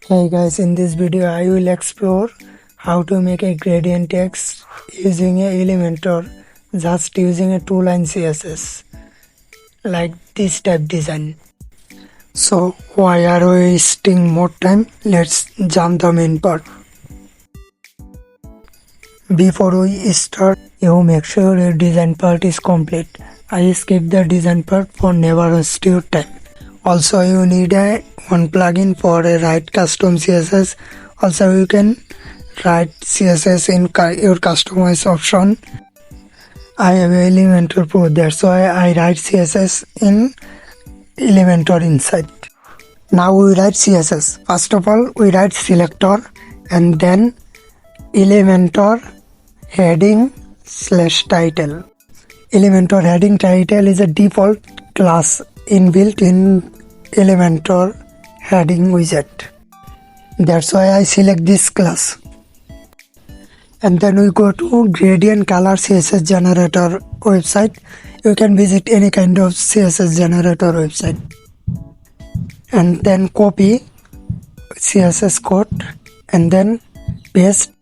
Hey guys, in this video I will explore how to make a gradient text using a Elementor, just using a two-line CSS like this type design. So why are we wasting more time? Let's jump the main part. Before we start, you make sure your design part is complete. I skip the design part for never waste your time. Also, you need one plugin for a write custom CSS. Also, you can write CSS in your customize option. I have Elementor Pro, that's why I write CSS in Elementor inside. Now we write CSS. First of all, we write selector and then Elementor heading / title. Elementor heading title is a default class inbuilt in Elementor heading widget. That's why I select this class. And then we go to gradient color CSS generator website. You can visit any kind of CSS generator website. And then copy CSS code and then paste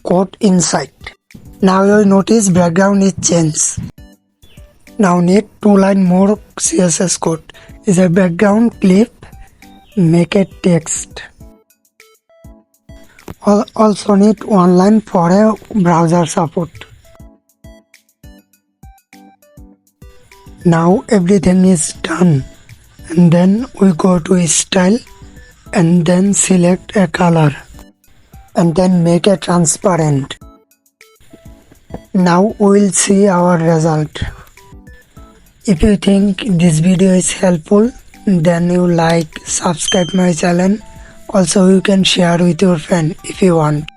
code inside. Now you notice background is changed. Now need 2 line more CSS code. Is a background clip, make a text. Also need 1 line for a browser support. Now everything is done. And then we go to style and then select a color and then make it transparent. Now we will see our result. If you think this video is helpful, then you like, subscribe my channel. Also you can share with your friend if you want.